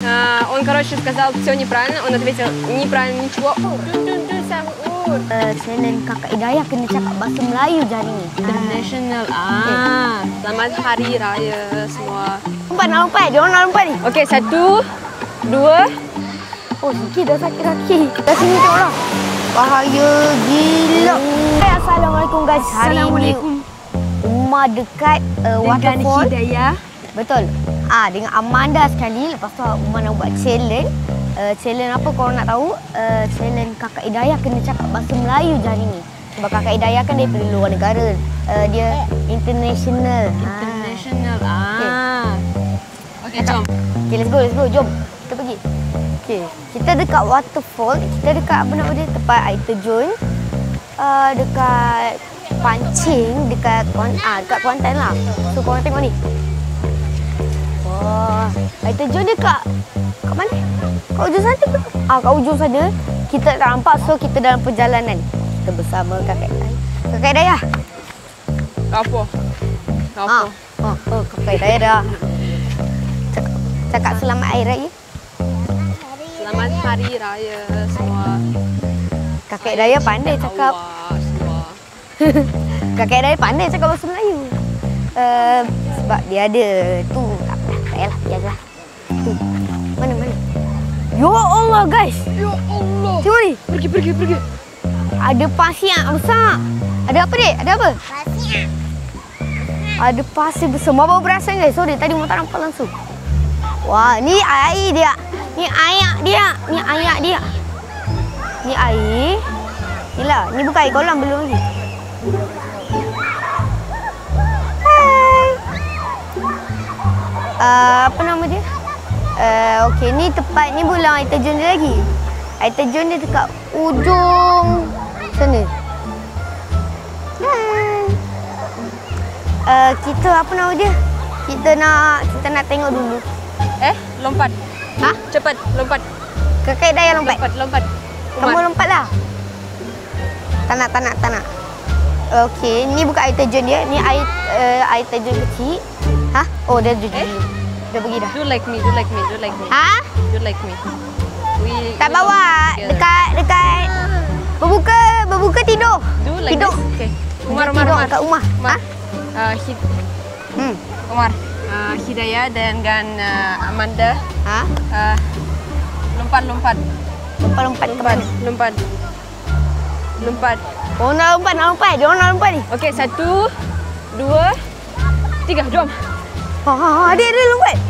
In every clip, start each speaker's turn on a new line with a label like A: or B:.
A: Он, короче, сказал все неправильно. Он ответил неправильно ничего.
B: Challenge Kakak Hidayah kena cakap bahasa Melayu je hari ni.
A: International. Selamat Hari Raya semua.
B: Nak lompat. Dia orang nak lompat ni.
A: Okey, 1, 2.
B: Oh, sikit dah sakit kaki. Kat sini tengoklah. Bahaya gila. Assalamualaikum guys.
A: Assalamualaikum.
B: Umar dekat waterfall.
A: Dengan Hidayah.
B: Betul. Dengan Amanda sekali. Lepas tu Umar nak buat challenge. Challenge apa korang nak tahu? Challenge Kakak Hidayah kena cakap bahasa Melayu je hari ni. Sebab Kakak Hidayah kan daripada luar negara. Dia international.
A: International. Okey, jom.
B: Okay, let's go. Jom. Kita pergi. Okay. Kita dekat waterfall. Kita dekat apa nama dia? Tempat air terjun. Dekat pancing. Dekat Kuantan lah. So, korang tengok ni. Wah. Air terjun dia kat mana? Kat ujung sana ke? Kat ujung sana. Kita tak nampak. So, kita dalam perjalanan. Kita bersama Kakak Hidayah.
A: Apa?
B: Kakak Hidayah dah. Cakap selamat Hari Raya.
A: Selamat Hari Raya semua.
B: Kakak Hidayah pandai cakap. Kakak Hidayah pandai cakap bahasa Melayu. Sebab dia ada tu. Tak payahlah, biarlah. Tu. Mana? Ya Allah guys.
A: Ya Allah.
B: Tengok ni.
A: Pergi.
B: Ada pasir yang besar. Ada apa dek? Ada apa? Pasir. Ada pasir besar. Baru berasan guys. Sorry tadi mau tak nampak langsung. Wah, ni air dia. Ni ayak dia. Ni air. Inilah, ni bukan air kolam belum lagi. Hai. Apa nama dia? Okey, ni tempat ni bulan air terjun dia lagi. Air terjun dia dekat ujung sana. Hai. Kita apa nama dia? Kita nak tengok dulu.
A: Lompat. Cepat, lompat.
B: Kakak Hidayah lompat.
A: Lompat.
B: Kamu lompatlah. Tak nak. Okey, ni bukan air terjun dia. Ni air terjun kecil. Oh, dia terjun dulu. Dah pergi dah.
A: Do like me.
B: Ha?
A: Do like me.
B: Tak bawa. Dekat. Berbuka tidur.
A: Do like
B: tidur.
A: this. Okay. Umar.
B: Kat rumah.
A: Umar. Hidayah dengan Amanda. Lompat.
B: Lompat ke mana?
A: Lompat.
B: Oh, nak lompat. Dia orang nak lompat ni.
A: Okey, 1, 2, 3, jom.
B: Dia lompat.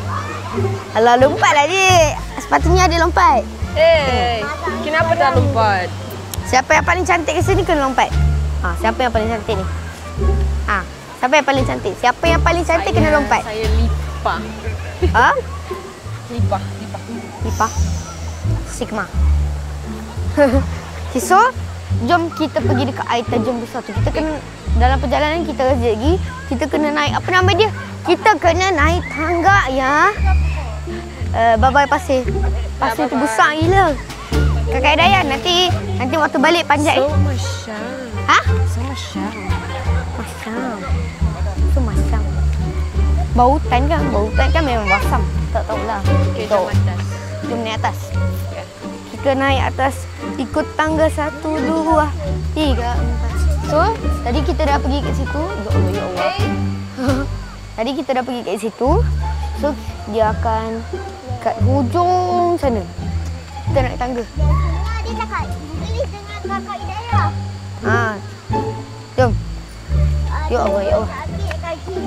B: Alah, lompatlah dia. Sepatutnya dia lompat.
A: Kenapa tak lompat?
B: Siapa yang paling cantik ke sini kena lompat. Siapa yang paling cantik ni? Siapa yang paling cantik? Siapa yang paling cantik kena lompat.
A: Saya Lipa.
B: Lipa. Sigma. Okay, so, jom kita pergi dekat air terjun besar tu. Kita kena, dalam perjalanan kita lagi, kita kena naik, apa nama dia? Kita kena naik tangga ya. Bye-bye pasir. Pasir tu besar gila. Kakak Hidayah, nanti waktu balik panjat.
A: So masyam.
B: Bau hutan kan memang basam. Tak tahulah.
A: Okay, jom atas.
B: Jom naik atas. Kita naik atas, ikut tangga 1, 2, 3, 4. So, tadi kita dah pergi kat situ. Ya Allah. Tadi kita dah pergi kat situ. So, dia akan kat hujung sana. Kita naik tangga.
C: Dia cakap beli dengan Kakak Hidayah.
B: Jom. Ya Allah.
C: Ambil kaki.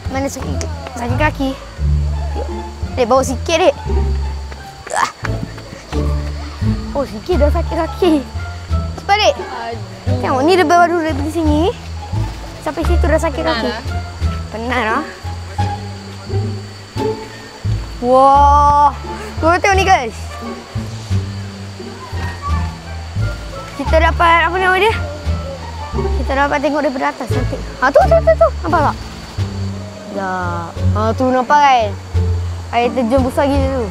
B: Mana sakit kaki? Dek, bawa sikit, dek. Oh, sikit dah sakit kaki. Cepat, dek. Tengok, ni dia baru dari sini. Sampai situ dah sakit kaki. Penat lah. Wah. Korang tengok ni, guys. Kita dapat, apa nama dia? Kita dapat tengok daripada atas cantik. Tu. Nampak tak? Dah. Tu nampak kan? Air terjun besar gila tu.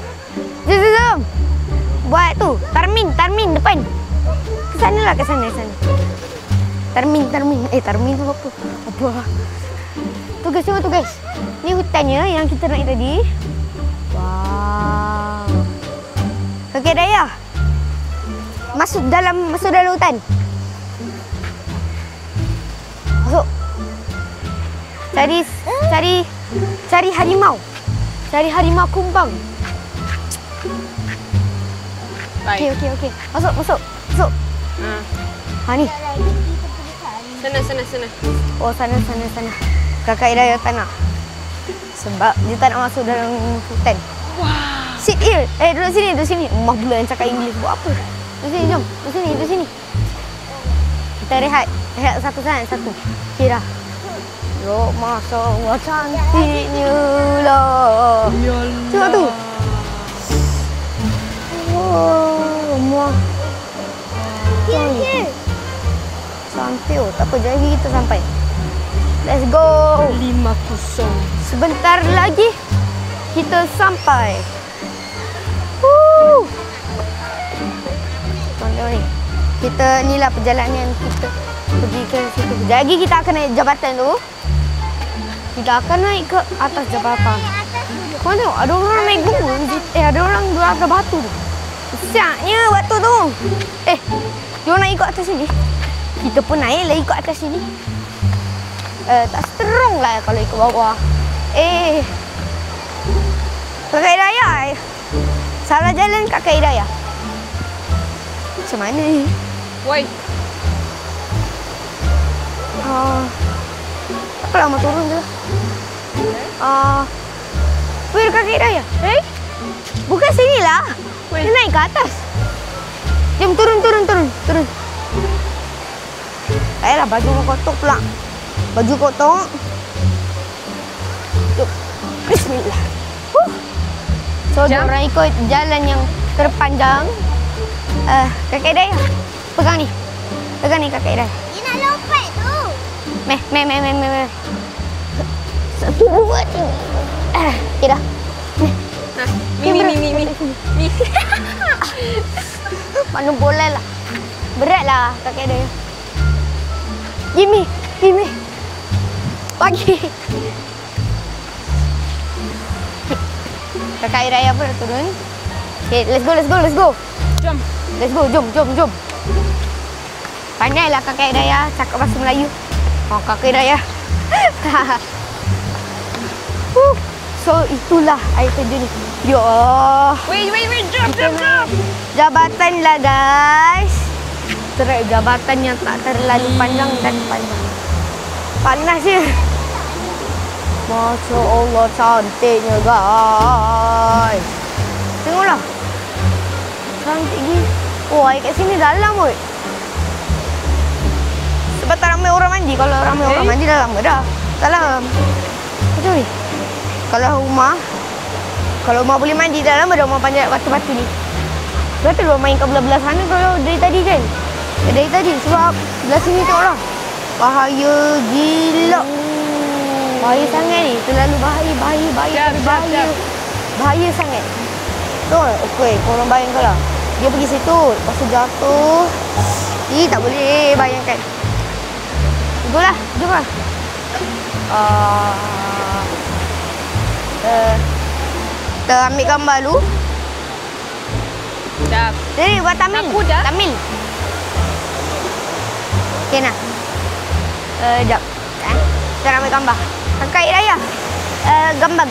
B: Jom. Buat tu. Tarmin depan. Ke sana. Tarmin. Tarmin tu apa? Tu guys, tengok tu guys. Ni hutannya yang kita naik tadi. Wah. Kakek Dayah. Masuk dalam hutan. Masuk. Cari harimau. Cari harimau kumbang.
A: Baik.
B: Okey. Masuk. Ha ni.
A: Sana.
B: Oh, sana. Kakak Hidayah tak nak. Sebab dia tak nak masuk dalam hutan.
A: Wah.
B: Sit here. Duduk sini. Emak pula yang cakap Inggeris buat apa? Duduk sini, jom. Duduk sini. Kita rehat satu. Okey dah. Yo, Masya Allah, cantiknya lah. Tengok tu. Oh, Emak. Cantik. Tak apa, jadi kita sampai. Let's go.
A: 5-0.
B: Sebentar lagi kita sampai. Tengok ni. Kita inilah perjalanan kita pergi ke situ. Jadi kita akan naik jabatan tu. Kita akan naik ke atas jabatan. Kau tengok ada orang naik gunung. Ada orang duduk atas batu tu. Siapnya batu tu. Dia nak ikut atas sini. Kita pun naiklah ikut atas sini. Tak strong lah kalau ikut bawah. Kakak Hidayah. Salah jalan Kakak Hidayah. Macam mana ni?
A: Woi.
B: Tak lama turun je. Weh, Kakak Hidayah. Bukan sini lah. Dia naik ke atas. Jom turun. Ayolah, baju kotor pula. Baju kotor. Jom. Bismillah. So, diorang ikut jalan yang terpanjang. Kakak Hidayah, pegang ni. Kakak Hidayah.
C: Dia nak lompat tu.
B: Meh. 1, 2, 3. Okay dah.
A: Mi.
B: Mana boleh lah. Berat lah Kakak Hidayah. Gimme. Bagi. Kakak Hidayah pun dah turun. Okay, let's go.
A: Jom.
B: Let's go, jom. Pandailah Kakak Hidayah cakap bahasa Melayu. Kakak Hidayah. So, itulah air terjun ni. Ya Allah.
A: Wait, jom.
B: Jabatan lah, guys. Terak jabatan yang tak terlalu panjang dan panjang. Panas je. Masya Allah, cantiknya, guys. Tengoklah. Cantik ni. Oh, air kat sini dalam kot. Sebab tak ramai orang mandi. Kalau ramai orang mandi dah lama dah. Dalam. Macam ni. Kalau rumah boleh mandi dah lama dah rumah panjat batu-batu ni. Sebab tu dia main kat belah-belah sana kalau dari tadi kan. Dari tadi sebab belah sini tengoklah. Bahaya gila. Bahaya sangat ni. Terlalu bahaya. Bahaya sangat. Betul? Okey, korang bayangkan lah. Dia pergi situ, lepas tu jatuh. Tak boleh bayangkan. Jom lah. Kita ambil gambar dulu.
A: Dah.
B: Jadi buat Tamil.
A: Aku dah.
B: Tamil. Okey nak. Sekejap. Kita nak ambil gambar. Kakak Hidayah. Gambar.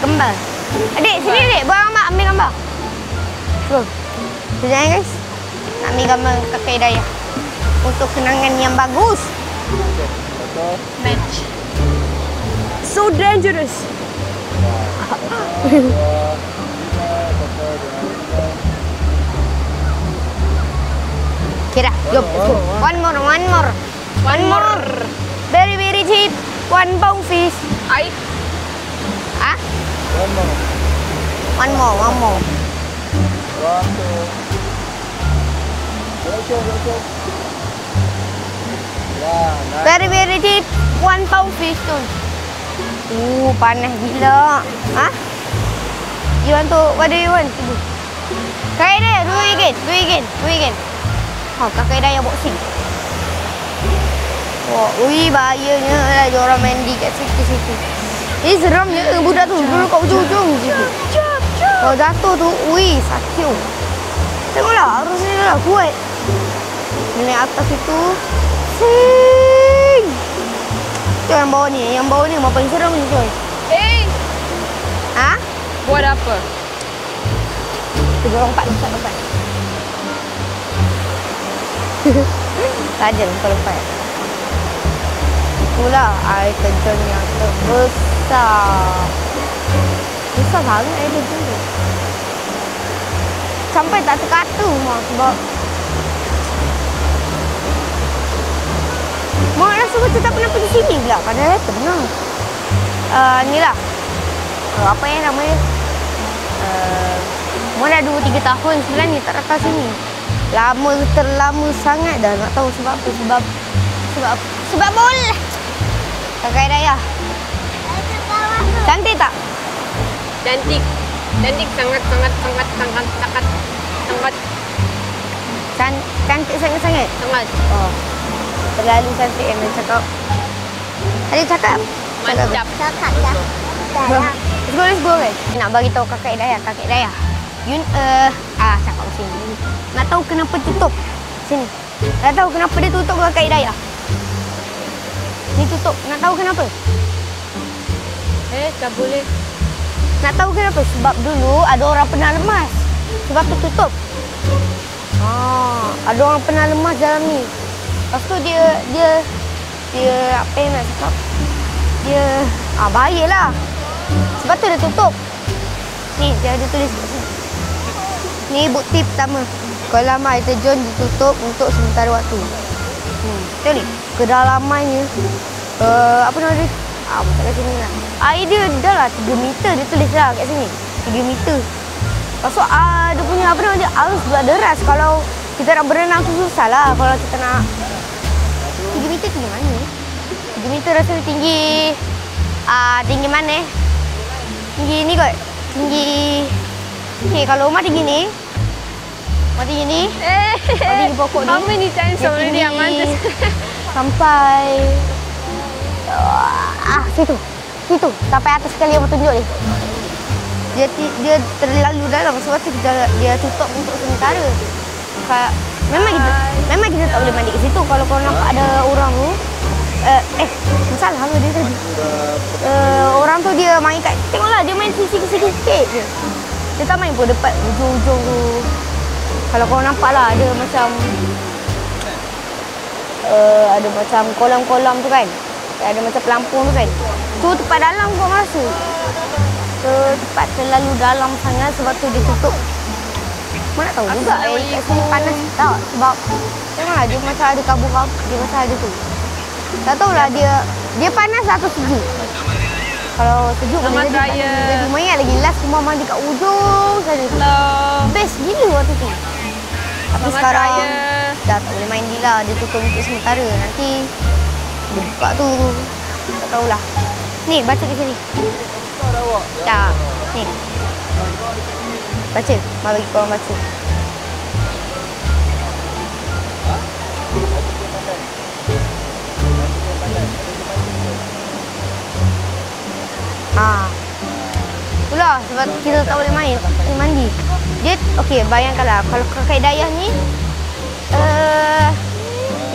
B: Adik, sini adik. Buat gambar, ambil gambar. Jom. Sekejap guys. Nak ambil gambar Kakak Hidayah. Untuk kenangan yang bagus.
A: Match. So dangerous.
B: Okay dah, jom. One more. Very cheap. One pound fish. One more. Very cheap. One pound fish tu. Panas gila. You want to, what do you want to do? Kakak Hidayah, do again. Kakak Hidayah boxing. Bahayanya lah dia orang mandi kat situ. Seramnya budak tu dulu kat ujung-ujung situ. Kalau jatuh tu, sakit. Tengoklah, arus ni dah kuat. Dia naik atas itu. Sing. Tu yang bawah ni. Yang bawah ni yang paling seram ni, coy. Ha?
A: Buat apa?
B: Tiga lompat. Saja lompat. Itulah air terjun yang terbesar. Besar sangat air terjun tu. Sampai tak terkata rumah sebab Mak rasa macam tak pernah pergi sini pula. Padahal pernah. Ni lah. Apa yang nama dia? Mak dah 2-3 tahun sebenarnya tak datang sini. Terlama sangat dah. Nak tahu sebab apa. Sebab bola. Kakak Dayah. Cantik tak?
A: Cantik. Cantik sangat.
B: Cantik sangat-sangat?
A: Sangat.
B: Oh. Terlalu cantik yang dia cakap. Adik cakap?
A: Mantap.
C: Cakap dah.
B: Let's go guys. Nak bagi tahu Kakak Dayah. Cakap sini. Nak tahu kenapa tutup? Sini. Nak tahu kenapa dia tutup Kakak Dayah? Ni tutup. Nak tahu kenapa?
A: Tak boleh.
B: Nak tahu kenapa? Sebab dulu ada orang pernah lemas. Sebab tu tutup. Ada orang pernah lemas dalam ni. Lepas tu dia apa yang nak cakap? Bahayalah. Sebab tu dia tutup. Ni dia ada tulis kat sini. Ni bukti pertama. Kolam air terjun ditutup untuk sementara waktu. Betul ni? Kedalamannya apa nama dia? Macam kat sini lah. Air dia dah lah 3 meter dia tulis lah kat sini. 3 meter. Lepas tu dia punya apa nama dia? Arus juga deras. Kalau kita nak berenang tu susah lah. Kalau kita nak 3 meter tinggi mana? 3 meter rasa tinggi tinggi mana? Tinggi ni kot. Tinggi. Okay, kalau rumah tinggi ni. Rumah tinggi ni. Rumah tinggi pokok ni.
A: How many times already Amantis?
B: Sampai situ. Sampai atas sekali yang tunjuk ni. Dia terlalu dalam sebab tu dia tutup untuk sementara. Memang kita tak boleh mandi kat situ. Kalau kau nampak ada orang tu masalah apa dia tadi? Orang tu dia main kat, tengoklah dia main sikit-sikit je. Dia tak main pun dekat ujung-ujung tu. Kalau kau nampak lah ada macam kolam-kolam tu kan. Ada macam pelampung tu kan. Tu tempat dalam kau rasa. Tempat terlalu dalam sangat sebab tu dia tutup. Mana tahu juga kat sini panas tak? Sebab tengoklah dia macam ada kabut-kabut. Dia macam ada tu. Tak tahulah dia panas atau sejuk. Kalau sejuk boleh jadi mayat lagi. Last rumah mandi kat ujung sana. Best gila waktu tu. Tapi sekarang dah tak boleh mandi lah. Dia tutup untuk sementara. Nanti dia buka tu. Tak tahulah. Ni baca kat sini. Tak. Ni. Baca. Mari bagi korang baca. Itulah sebab kita tak boleh mandi. Dia okey, bayangkanlah kalau Kakak Dayah ni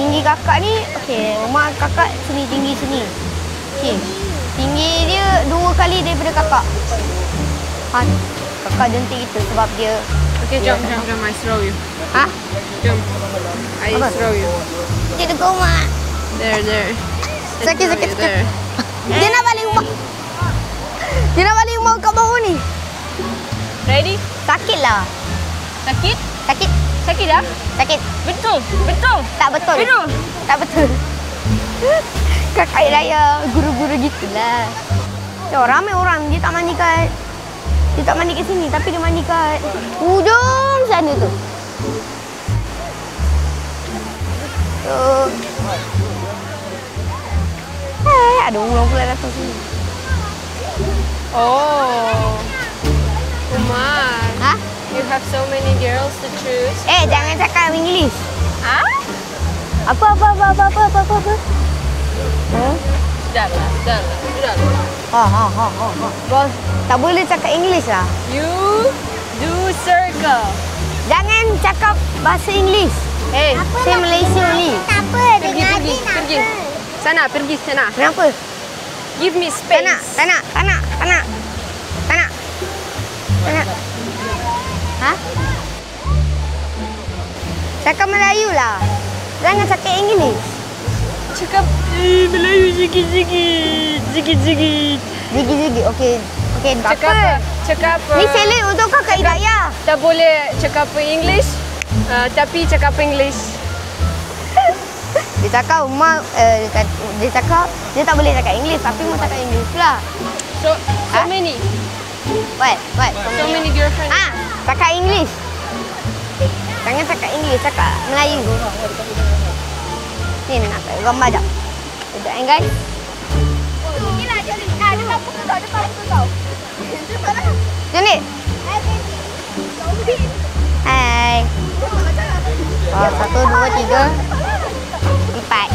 B: tinggi kakak ni okey, rumah kakak sini tinggi sini. Okey. Tinggi dia 2 kali daripada kakak. Kakak jentik kita sebab dia
A: Jom, I throw you. Jom. I throw you.
B: Dia dekat rumah.
A: There.
B: Sakit.
A: There.
B: Dia nak balik rumah. Dia nak balik rumah kat bawah ni.
A: Ready?
B: Sakit lah.
A: Sakit?
B: Sakit
A: dah?
B: Sakit.
A: Betul.
B: Tak betul. Tak betul. Kakak Dayah guru-guru gitulah. Ramai orang dia tak mandi kat sini tapi dia mandi kat ujung sana tu. Ada orang pula datang sini.
A: Umar. You have so many girls to choose.
B: Jangan cakap English. Apa?
A: Sudahlah.
B: Bos, tak boleh cakap English lah.
A: You do circle.
B: Jangan cakap bahasa Inggeris.
A: Hey,
B: Saya Malaysia ni.
C: Tak apa,
A: pergi,
C: dengar
A: pergi,
C: dia nak
A: pergi.
C: apa.
A: Sana, pergi sana.
B: Kenapa?
A: Give me
B: Tak
A: space.
B: nak, tak nak, tak nak, tak nak. Tak nak. Tak nak. Ha? Cakap Melayu lah. Jangan cakap Inggeris.
A: Cakap Melayu sikit-sikit. Sikit-sikit.
B: Zigi-zigi. Okey. Okey, tak
A: Cakap
B: apa.
A: cakap
B: Ni challenge untuk Kakak Hidayah.
A: tak boleh cakap English, tapi cakap English.
B: Dia cakap rumah, dia cakap dia tak boleh cakap Inggeris tapi mau cakap Inggeris lah.
A: So
B: Ha?
A: many.
B: What?
A: So many girlfriends.
B: Ah, cakap Inggeris. Jangan cakap Inggeris, cakap Melayu. Ni nak gambar jap. Sekejap guys.
C: Inilah dia. Dia kampung tu tau. Dia kampung tu tau.
B: Jom ni. Hai. Oh, 1, 2, 3, 4.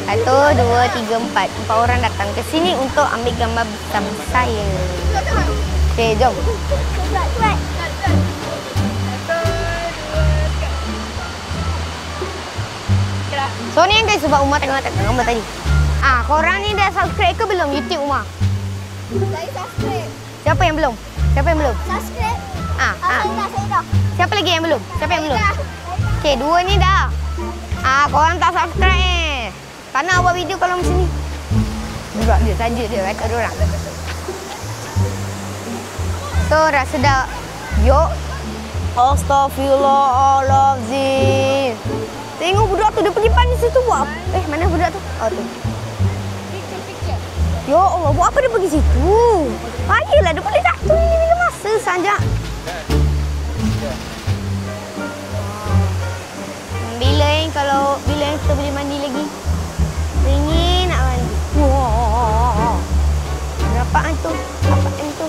B: 1, 2, 3, 4. 4 orang datang ke sini untuk ambil gambar bersama saya. Okey, jom. So ni guys sebab Umar tengah tak gambar tadi. Ah, korang ni dah subscribe ke belum YouTube Umar?
C: Saya subscribe.
B: Siapa yang belum? Siapa yang belum?
C: Subscribe.
B: Ah.
C: Saya dah.
B: Siapa lagi yang belum? Siapa yang belum?
C: Dah.
B: Okey, 2 ni dah. Ah, korang tak subscribe. Tak nak buat video kalau macam ni. Buat dia saja dia kata dia orang. So rasa dah yo. Astaghfirullahalazim. Tengok budak tu dia pergi panis situ buat apa? Mana budak tu? Oh tu. Ya Allah, buat apa dia pergi situ? Payahlah dia boleh jatuh ni bila masa saja. Bila kita boleh mandi lagi? Ingin nak mandi. Wah. Berapaan tu? Apaan tu?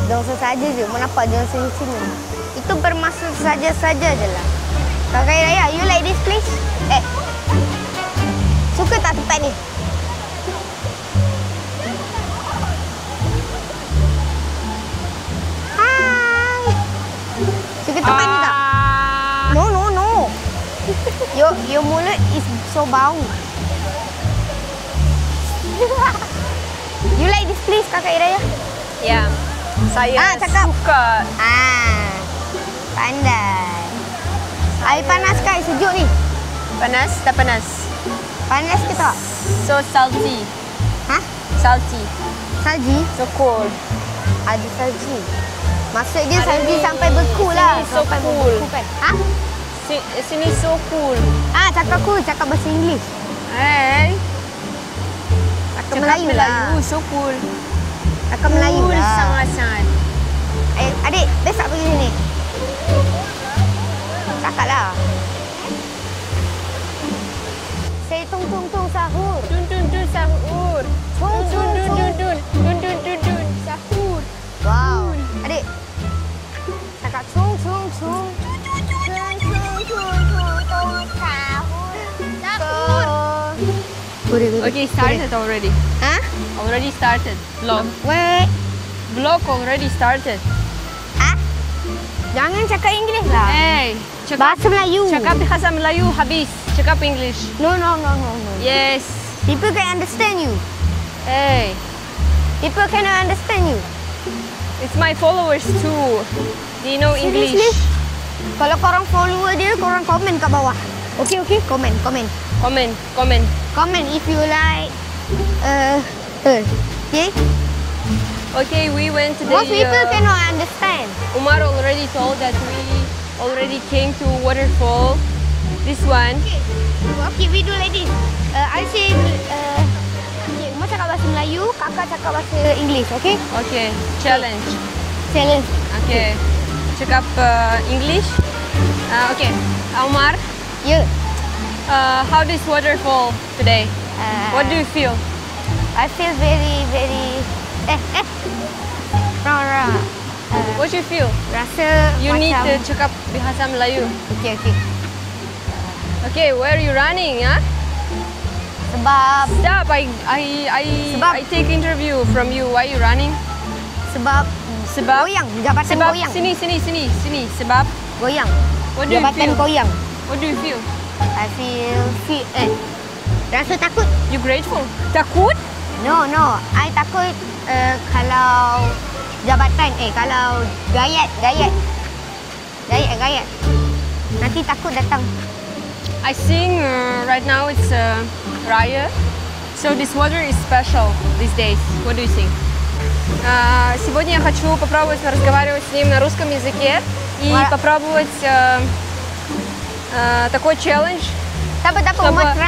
B: Dosa saja je. Kenapa jangan senyum-senyum? Itu bermasa saja-saja je lah. Kakak Raya, you like this place? Suka tak tempat ni? Hai. Suka tempat ni tak? No. Your mulut is so bau. You like this place, Kakak Iraya?
A: Ya. Saya
B: cakap.
A: suka.
B: Pandai. Air panas ke air sejuk ni?
A: Panas tak panas?
B: Panas ke tak?
A: So salty.
B: Hah?
A: Salty.
B: Salji?
A: So cold.
B: Ada salji. Maksud dia
A: Ada
B: salji
A: ni.
B: sampai beku lah.
A: Sini so
B: Sampai
A: cool.
B: beku kan? Ha?
A: Sini so cool.
B: Cakap cool. Cakap bahasa Inggeris.
A: Hey.
B: Cakap Melayu lah.
A: So cool.
B: Cakap Melayu
A: Cool
B: lah.
A: sangat-sangat.
B: Adik, besok pergi sini. Cakap lah. Saya tung sahur.
A: Dun sahur.
B: Tung
A: Dun sahur.
B: Wow. Adik. Cakap tung.
A: Okay, started already.
B: Hah?
A: Already started. Vlog.
B: Wait.
A: Vlog already started.
B: Jangan cakap Inggeris lah.
A: Hey,
B: Bahasa Melayu.
A: cakap bahasa Melayu habis. Cakap English.
B: No.
A: Yes.
B: People can understand you.
A: Hey,
B: People cannot understand you.
A: it's my followers too. They know English.
B: Seriously? Kalau korang follower dia, korang komen kat bawah. Okay. Komen. Comment if you like. Okay.
A: Okay, we went to the.
B: Most people cannot understand.
A: Umar already told that we already came to waterfall. This one.
B: Okay, we do like this. I say, Umar cakap bahasa Melayu, kakak cakap bahasa English, okay?
A: Okay, challenge.
B: Challenge.
A: Okay, cakap English. Okay, Umar.
B: Yeah.
A: How this waterfall today? What do you feel?
B: I feel very.
A: What do you feel?
B: Rasa
A: You
B: macam...
A: need to cakap bahasa Melayu.
B: Okay.
A: Okay, where are you running? Huh?
B: Sebab
A: Stop!
B: Sebab-
A: I take interview from you. Why are you running?
B: sebab
A: Sebab
B: Jabatan
A: sebab
B: goyang.
A: sini. Sebab
B: Goyang.
A: what do you
B: Jabatan
A: feel?
B: goyang.
A: What do you feel?
B: I feel rasa takut.
A: You grateful? Takut?
B: No. I takut kalau jabatan kalau gayat. Nanti takut datang.
A: I think right now it's Raya, so this water is special these days. What do you think? Сегодня я хочу попробовать разговаривать с ним на русском языке и попробовать такой челлендж, чтобы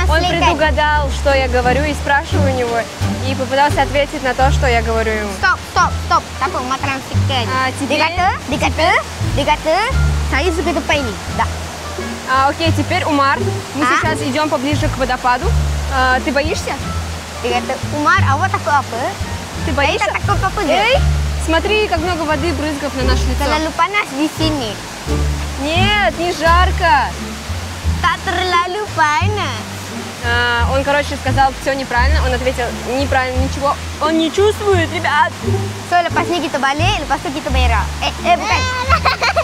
A: он предугадал, что я говорю, и спрашиваю у него, и попытался ответить на то, что я говорю ему.
B: Stop. Tak apa, Mak translatekan. Dia kata, saya suka tempat ini. Dah.
A: Окей, теперь Умар. Мы сейчас идем поближе к водопаду. Ты боишься?
B: Dia kata, Umar, awak takut apa?
A: Ты
B: Saya
A: боишься?
B: tak takut apa-apa je.
A: Эй, смотри, как много воды брызгов на наше лицо.
B: Terlalu panas di sini.
A: Нет, не жарко.
B: Tak terlalu panas.
A: Он, короче, сказал все неправильно. Он ответил неправильно, ничего. Он не чувствует, ребят.
B: So, lepas ni kita balik, lepas tu kita berak. Bukan.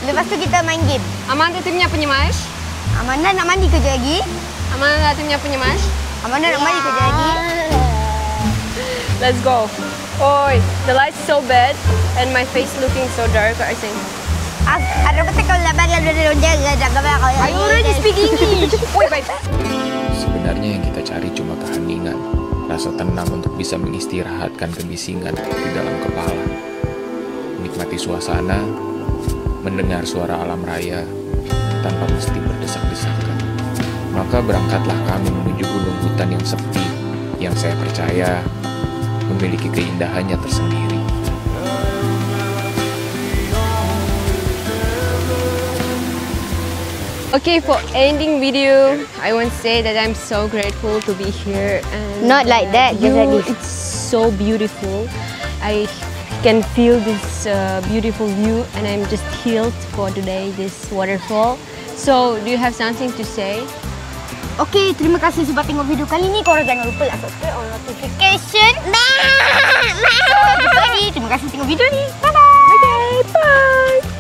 B: Lepas tu kita main game.
A: Аманда, ты меня понимаешь?
B: Amanda nak mandi kerja lagi.
A: Аманда, ты меня понимаешь?
B: Amanda nak mandi kerja lagi.
A: Let's go. Oi, the light's so bad and my face looking so dark, I think.
B: Ada betul kau labang dari lonjang dah gambar kau.
A: I already speak English. Wait, wait.
D: Sebenarnya yang kita cari cuma keheningan, rasa tenang untuk bisa mengistirahatkan kebisingan di dalam kepala. Menikmati suasana, mendengar suara alam raya tanpa mesti berdesak-desakan. Maka berangkatlah kami menuju gunung hutan yang sepi, yang saya percaya memiliki keindahannya tersendiri.
A: Okay, for ending video, I want to say that I'm so grateful to be here. And
B: Not like that, just like this.
A: It's so beautiful. I can feel this beautiful view, and I'm just healed for today, this waterfall. So, do you have something to say?
B: Okey, terima kasih sebab tengok video kali ni. Korang jangan lupa subscribe on notification. Jumpa lagi. Terima kasih tengok video ni. Bye-bye.
A: Okay, bye!